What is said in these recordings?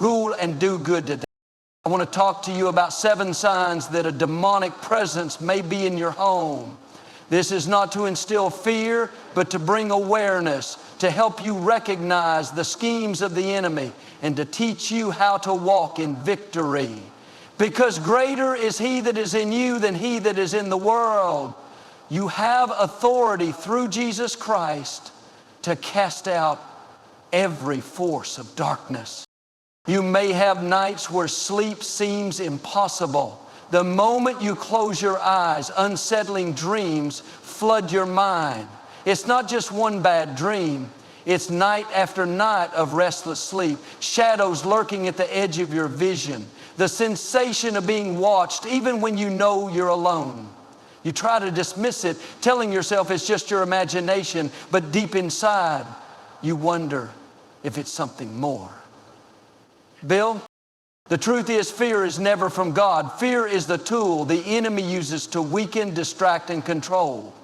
Rule and do good today. I want to talk to you about 7 signs that a demonic presence may be in your home. This is not to instill fear, but to bring awareness, to help you recognize the schemes of the enemy and to teach you how to walk in victory. Because greater is He that is in you than he that is in the world. You have authority through Jesus Christ to cast out every force of darkness. You may have nights where sleep seems impossible. The moment you close your eyes, unsettling dreams flood your mind. It's not just one bad dream. It's night after night of restless sleep, shadows lurking at the edge of your vision, the sensation of being watched even when you know you're alone. You try to dismiss it, telling yourself it's just your imagination, but deep inside, you wonder if it's something more. Bill, the truth is fear is never from God. Fear is the tool the enemy uses to weaken, distract, and control.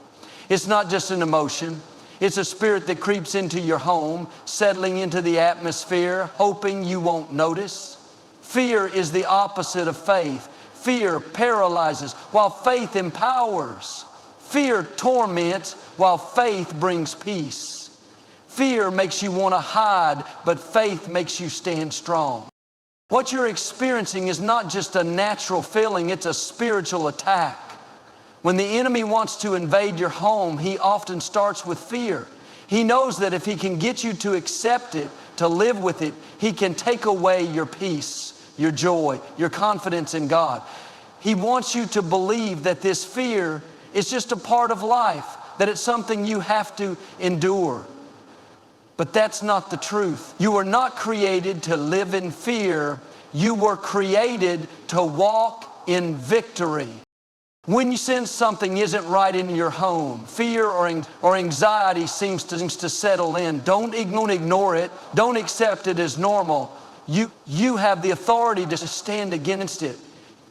It's not just an emotion. It's a spirit that creeps into your home, settling into the atmosphere, hoping you won't notice. Fear is the opposite of faith. Fear paralyzes while faith empowers. Fear torments while faith brings peace. Fear makes you want to hide, but faith makes you stand strong. What you're experiencing is not just a natural feeling, it's a spiritual attack. When the enemy wants to invade your home, he often starts with fear. He knows that if he can get you to accept it, to live with it, he can take away your peace, your joy, your confidence in God. He wants you to believe that this fear is just a part of life, that it's something you have to endure. But that's not the truth. You were not created to live in fear. You were created to walk in victory. When you sense something isn't right in your home, fear or anxiety seems to settle in, don't ignore it. Don't accept it as normal. You have the authority to stand against it.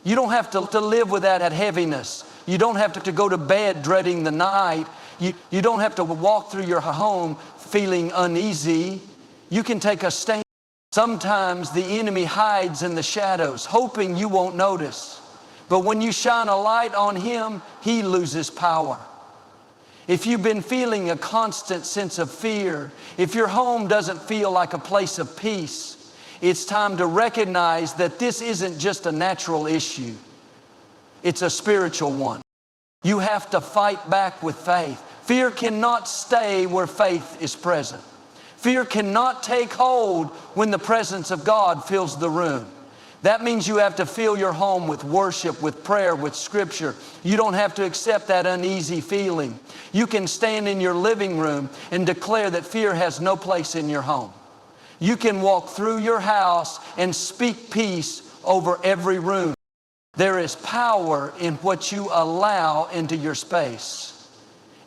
You don't have to live with that heaviness. You don't have to go to bed dreading the night. You don't have to walk through your home feeling uneasy. You can take a stand. Sometimes the enemy hides in the shadows, hoping you won't notice. But when you shine a light on him, he loses power. If you've been feeling a constant sense of fear, if your home doesn't feel like a place of peace, it's time to recognize that this isn't just a natural issue. It's a spiritual one. You have to fight back with faith. Fear cannot stay where faith is present. Fear cannot take hold when the presence of God fills the room. That means you have to fill your home with worship, with prayer, with scripture. You don't have to accept that uneasy feeling. You can stand in your living room and declare that fear has no place in your home. You can walk through your house and speak peace over every room. There is power in what you allow into your space.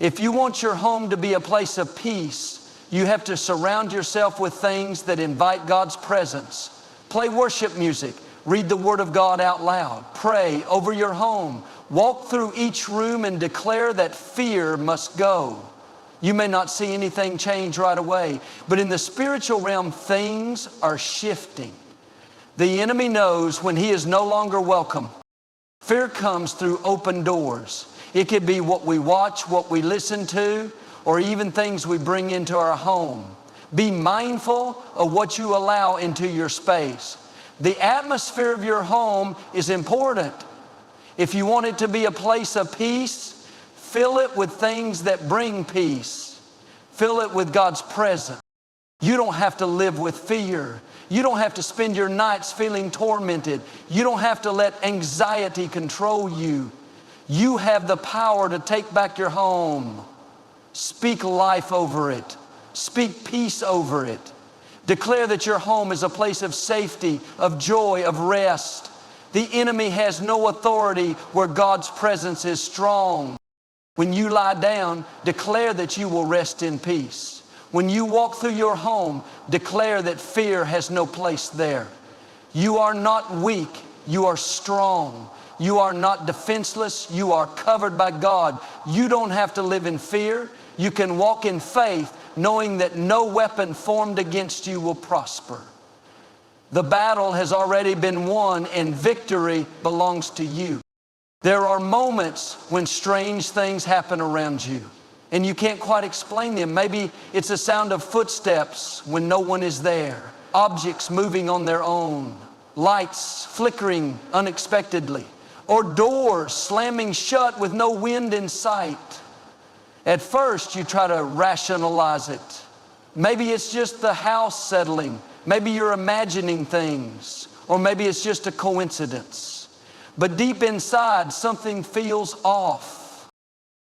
If you want your home to be a place of peace, you have to surround yourself with things that invite God's presence. Play worship music. Read the Word of God out loud. Pray over your home. Walk through each room and declare that fear must go. You may not see anything change right away, but in the spiritual realm, things are shifting. The enemy knows when he is no longer welcome. Fear comes through open doors. It could be what we watch, what we listen to, or even things we bring into our home. Be mindful of what you allow into your space. The atmosphere of your home is important. If you want it to be a place of peace, fill it with things that bring peace. Fill it with God's presence. You don't have to live with fear. You don't have to spend your nights feeling tormented. You don't have to let anxiety control you. You have the power to take back your home. Speak life over it. Speak peace over it. Declare that your home is a place of safety, of joy, of rest. The enemy has no authority where God's presence is strong. When you lie down, declare that you will rest in peace. When you walk through your home, declare that fear has no place there. You are not weak, you are strong. You are not defenseless, you are covered by God. You don't have to live in fear. You can walk in faith, knowing that no weapon formed against you will prosper. The battle has already been won and victory belongs to you. There are moments when strange things happen around you and you can't quite explain them. Maybe it's a sound of footsteps when no one is there, objects moving on their own, lights flickering unexpectedly, or doors slamming shut with no wind in sight. At first, you try to rationalize it. Maybe it's just the house settling. Maybe you're imagining things, or maybe it's just a coincidence. But deep inside, something feels off.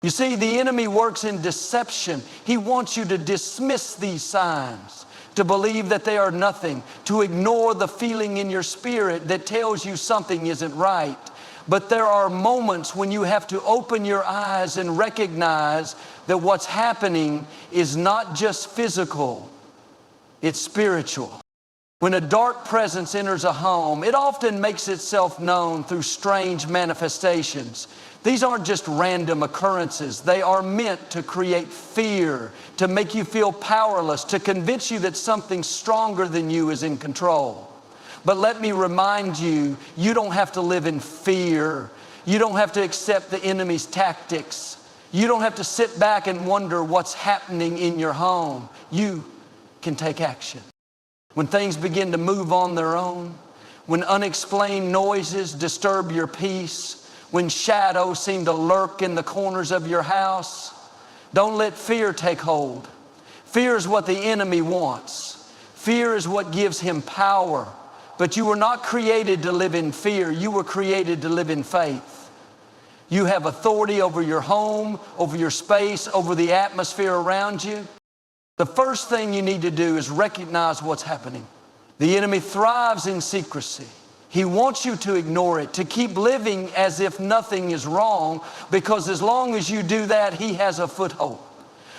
You see, the enemy works in deception. He wants you to dismiss these signs, to believe that they are nothing, to ignore the feeling in your spirit that tells you something isn't right. But there are moments when you have to open your eyes and recognize that what's happening is not just physical, it's spiritual. When a dark presence enters a home, it often makes itself known through strange manifestations. These aren't just random occurrences. They are meant to create fear, to make you feel powerless, to convince you that something stronger than you is in control. But let me remind you, you don't have to live in fear. You don't have to accept the enemy's tactics. You don't have to sit back and wonder what's happening in your home. You can take action. When things begin to move on their own, when unexplained noises disturb your peace, when shadows seem to lurk in the corners of your house, don't let fear take hold. Fear is what the enemy wants. Fear is what gives him power. But you were not created to live in fear. You were created to live in faith. You have authority over your home, over your space, over the atmosphere around you. The first thing you need to do is recognize what's happening. The enemy thrives in secrecy. He wants you to ignore it, to keep living as if nothing is wrong, because as long as you do that, he has a foothold.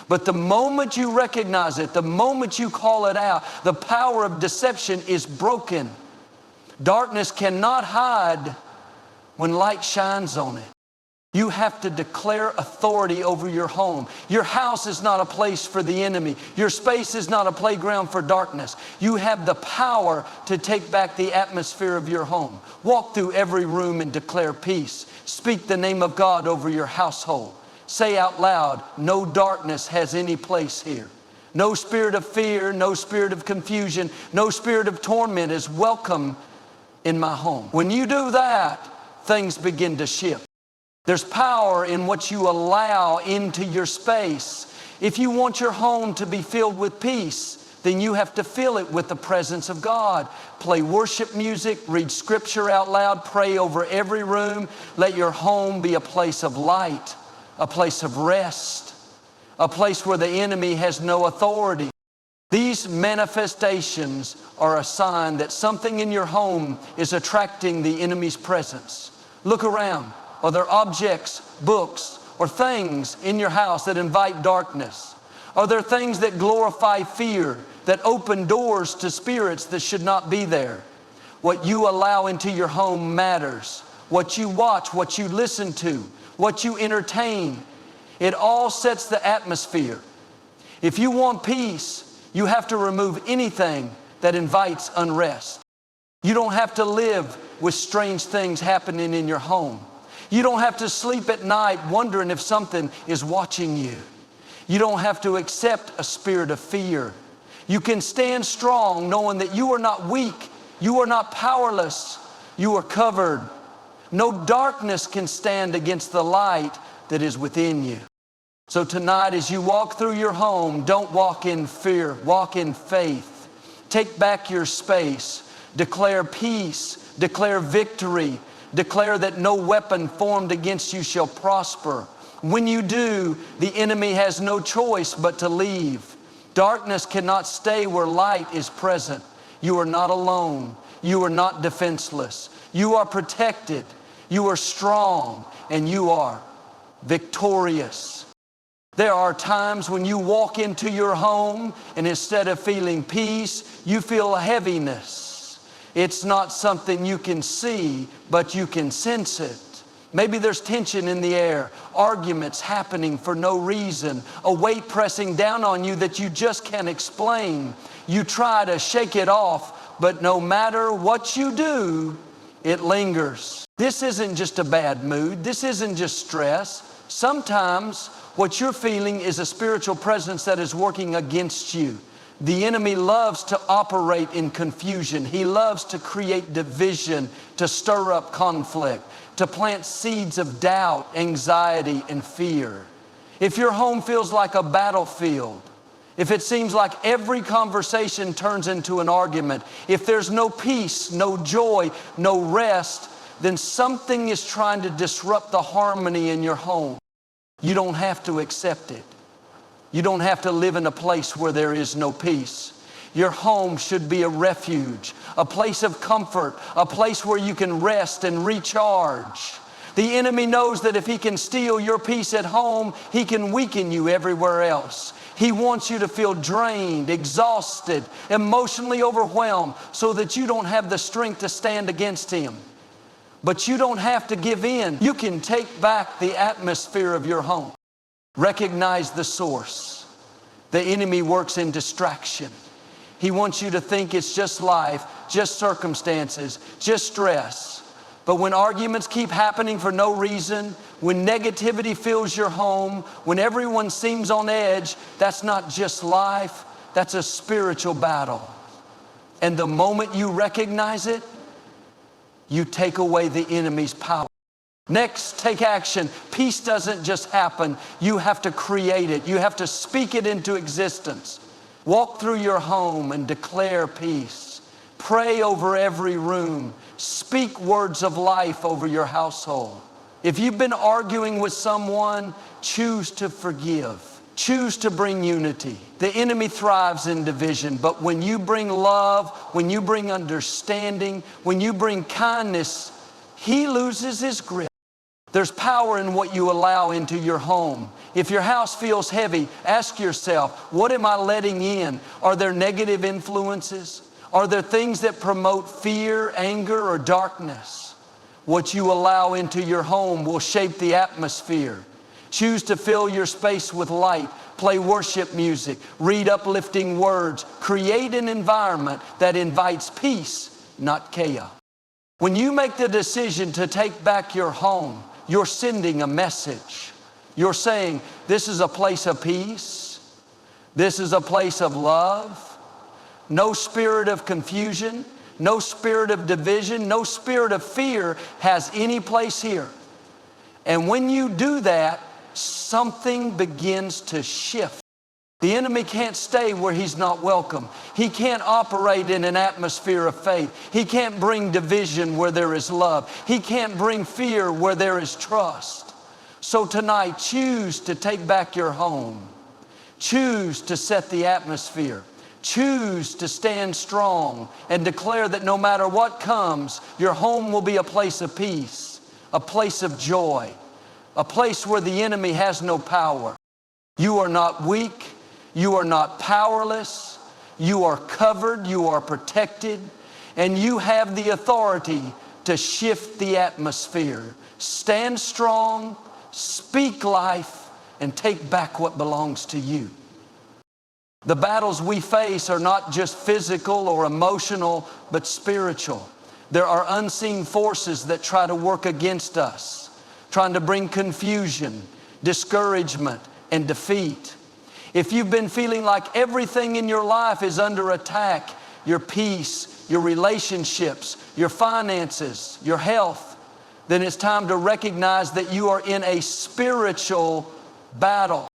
But the moment you recognize it, the moment you call it out, the power of deception is broken. Darkness cannot hide when light shines on it. You have to declare authority over your home. Your house is not a place for the enemy. Your space is not a playground for darkness. You have the power to take back the atmosphere of your home. Walk through every room and declare peace. Speak the name of God over your household. Say out loud, no darkness has any place here. No spirit of fear, no spirit of confusion, no spirit of torment is welcome in my home. When you do that, things begin to shift. There's power in what you allow into your space. If you want your home to be filled with peace, then you have to fill it with the presence of God. Play worship music, read scripture out loud, pray over every room. Let your home be a place of light, a place of rest, a place where the enemy has no authority. These manifestations are a sign that something in your home is attracting the enemy's presence. Look around. Are there objects, books, or things in your house that invite darkness? Are there things that glorify fear, that open doors to spirits that should not be there? What you allow into your home matters. What you watch, what you listen to, what you entertain, it all sets the atmosphere. If you want peace, you have to remove anything that invites unrest. You don't have to live with strange things happening in your home. You don't have to sleep at night wondering if something is watching you. You don't have to accept a spirit of fear. You can stand strong knowing that you are not weak. You are not powerless. You are covered. No darkness can stand against the light that is within you. So tonight, as you walk through your home, don't walk in fear. Walk in faith. Take back your space. Declare peace. Declare victory. Declare that no weapon formed against you shall prosper. When you do, the enemy has no choice but to leave. Darkness cannot stay where light is present. You are not alone. You are not defenseless. You are protected. You are strong, and you are victorious. There are times when you walk into your home, and instead of feeling peace, you feel a heaviness. It's not something you can see, but you can sense it. Maybe there's tension in the air, arguments happening for no reason, a weight pressing down on you that you just can't explain. You try to shake it off, but no matter what you do, it lingers. This isn't just a bad mood. This isn't just stress. Sometimes what you're feeling is a spiritual presence that is working against you. The enemy loves to operate in confusion. He loves to create division, to stir up conflict, to plant seeds of doubt, anxiety, and fear. If your home feels like a battlefield, if it seems like every conversation turns into an argument, if there's no peace, no joy, no rest, then something is trying to disrupt the harmony in your home. You don't have to accept it. You don't have to live in a place where there is no peace. Your home should be a refuge, a place of comfort, a place where you can rest and recharge. The enemy knows that if he can steal your peace at home, he can weaken you everywhere else. He wants you to feel drained, exhausted, emotionally overwhelmed, so that you don't have the strength to stand against him. But you don't have to give in. You can take back the atmosphere of your home. Recognize the source. The enemy works in distraction. He wants you to think it's just life, just circumstances, just stress. But when arguments keep happening for no reason, when negativity fills your home, when everyone seems on edge, that's not just life, that's a spiritual battle. And the moment you recognize it, you take away the enemy's power. Next, take action. Peace doesn't just happen. You have to create it. You have to speak it into existence. Walk through your home and declare peace. Pray over every room. Speak words of life over your household. If you've been arguing with someone, choose to forgive. Choose to bring unity. The enemy thrives in division, but when you bring love, when you bring understanding, when you bring kindness, he loses his grip. There's power in what you allow into your home. If your house feels heavy, ask yourself, what am I letting in? Are there negative influences? Are there things that promote fear, anger, or darkness? What you allow into your home will shape the atmosphere. Choose to fill your space with light. Play worship music. Read uplifting words. Create an environment that invites peace, not chaos. When you make the decision to take back your home, you're sending a message. You're saying, this is a place of peace. This is a place of love. No spirit of confusion, no spirit of division, no spirit of fear has any place here. And when you do that, something begins to shift. The enemy can't stay where he's not welcome. He can't operate in an atmosphere of faith. He can't bring division where there is love. He can't bring fear where there is trust. So tonight, choose to take back your home. Choose to set the atmosphere. Choose to stand strong and declare that no matter what comes, your home will be a place of peace, a place of joy, a place where the enemy has no power. You are not weak. You are not powerless. You are covered. You are protected. And you have the authority to shift the atmosphere. Stand strong, speak life, and take back what belongs to you. The battles we face are not just physical or emotional, but spiritual. There are unseen forces that try to work against us, trying to bring confusion, discouragement, and defeat. If you've been feeling like everything in your life is under attack, your peace, your relationships, your finances, your health, then it's time to recognize that you are in a spiritual battle.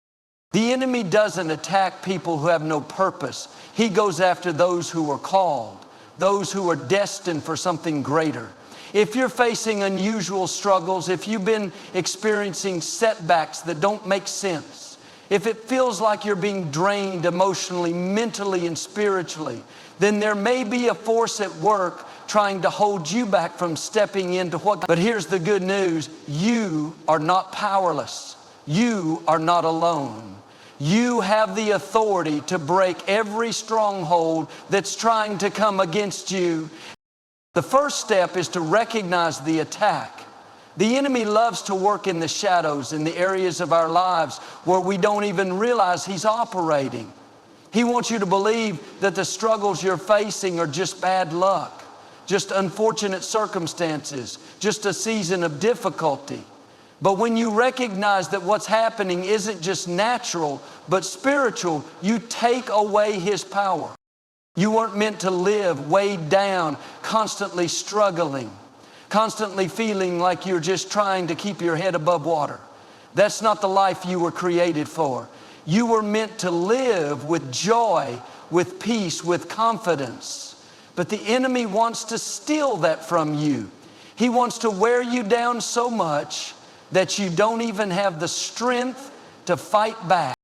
The enemy doesn't attack people who have no purpose. He goes after those who are called, those who are destined for something greater. If you're facing unusual struggles, if you've been experiencing setbacks that don't make sense, if it feels like you're being drained emotionally, mentally, and spiritually, then there may be a force at work trying to hold you back from stepping into what. But here's the good news. You are not powerless. You are not alone. You have the authority to break every stronghold that's trying to come against you. The first step is to recognize the attack. The enemy loves to work in the shadows, in the areas of our lives where we don't even realize he's operating. He wants you to believe that the struggles you're facing are just bad luck, just unfortunate circumstances, just a season of difficulty. But when you recognize that what's happening isn't just natural, but spiritual, you take away His power. You weren't meant to live weighed down, constantly struggling, constantly feeling like you're just trying to keep your head above water. That's not the life you were created for. You were meant to live with joy, with peace, with confidence. But the enemy wants to steal that from you. He wants to wear you down so much that you don't even have the strength to fight back.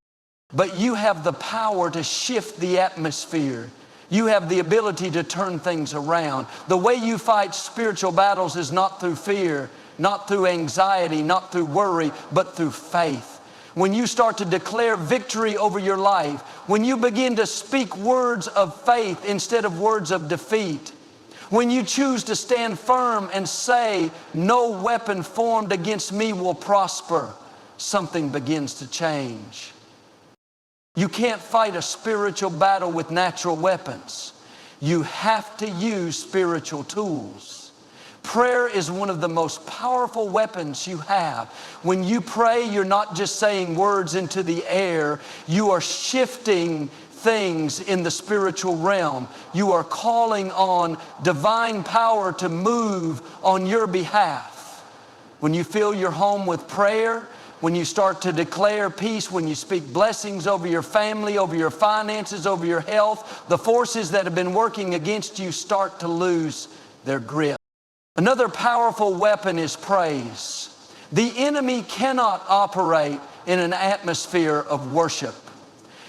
But you have the power to shift the atmosphere. You have the ability to turn things around. The way you fight spiritual battles is not through fear, not through anxiety, not through worry, but through faith. When you start to declare victory over your life, when you begin to speak words of faith instead of words of defeat, when you choose to stand firm and say, no weapon formed against me will prosper, something begins to change. You can't fight a spiritual battle with natural weapons. You have to use spiritual tools. Prayer is one of the most powerful weapons you have. When you pray, you're not just saying words into the air. You are shifting things in the spiritual realm. You are calling on divine power to move on your behalf. When you fill your home with prayer, when you start to declare peace, when you speak blessings over your family, over your finances, over your health, the forces that have been working against you start to lose their grip. Another powerful weapon is praise. The enemy cannot operate in an atmosphere of worship.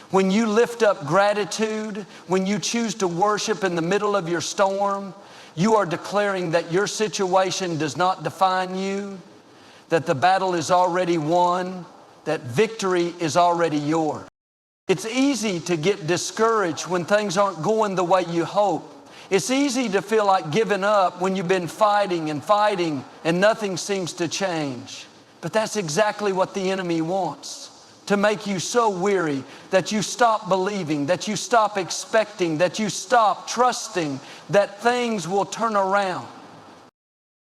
When you lift up gratitude, when you choose to worship in the middle of your storm, you are declaring that your situation does not define you, that the battle is already won, that victory is already yours. It's easy to get discouraged when things aren't going the way you hope. It's easy to feel like giving up when you've been fighting and nothing seems to change. But that's exactly what the enemy wants, to make you so weary that you stop believing, that you stop expecting, that you stop trusting that things will turn around.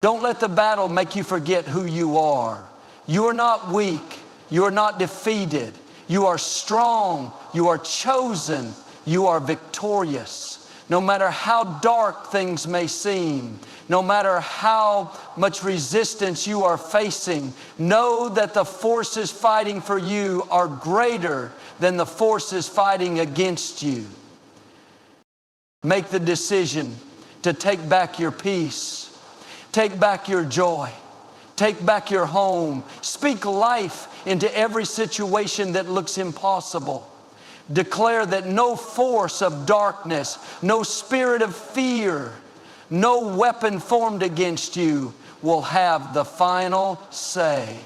Don't let the battle make you forget who you are. You are not weak. You are not defeated. You are strong. You are chosen. You are victorious. No matter how dark things may seem, no matter how much resistance you are facing, know that the forces fighting for you are greater than the forces fighting against you. Make the decision to take back your peace, take back your joy, take back your home. Speak life into every situation that looks impossible. Declare that no force of darkness, no spirit of fear, no weapon formed against you will have the final say.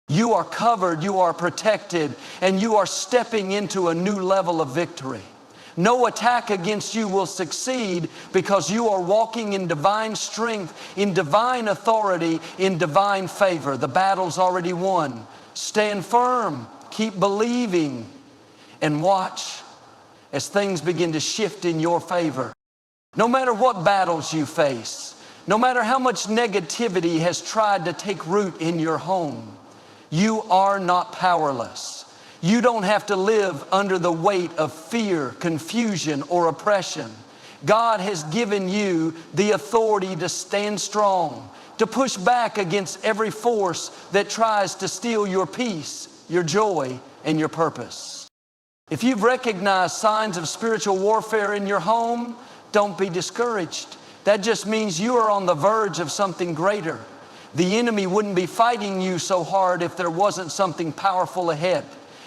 You are covered, you are protected, and you are stepping into a new level of victory. No attack against you will succeed because you are walking in divine strength, in divine authority, in divine favor. The battle's already won. Stand firm, keep believing, and watch as things begin to shift in your favor. No matter what battles you face, no matter how much negativity has tried to take root in your home, you are not powerless. You don't have to live under the weight of fear, confusion, or oppression. God has given you the authority to stand strong, to push back against every force that tries to steal your peace, your joy, and your purpose. If you've recognized signs of spiritual warfare in your home, don't be discouraged. That just means you are on the verge of something greater. The enemy wouldn't be fighting you so hard if there wasn't something powerful ahead.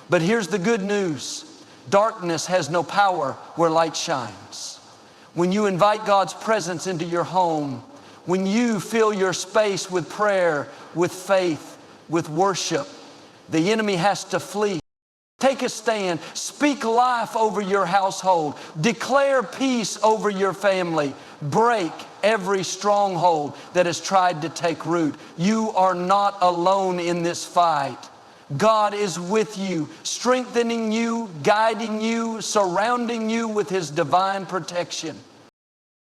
But here's the good news. Darkness has no power where light shines. When you invite God's presence into your home, when you fill your space with prayer, with faith, with worship, the enemy has to flee. Take a stand. Speak life over your household. Declare peace over your family. Break every stronghold that has tried to take root. You are not alone in this fight. God is with you, strengthening you, guiding you, surrounding you with His divine protection.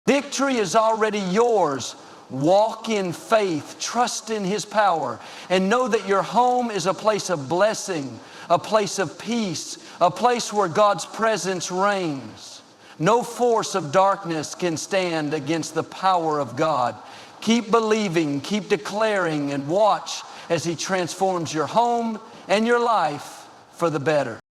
Victory is already yours. Walk in faith, trust in His power, and know that your home is a place of blessing, a place of peace, a place where God's presence reigns. No force of darkness can stand against the power of God. Keep believing, keep declaring, and watch as He transforms your home and your life for the better.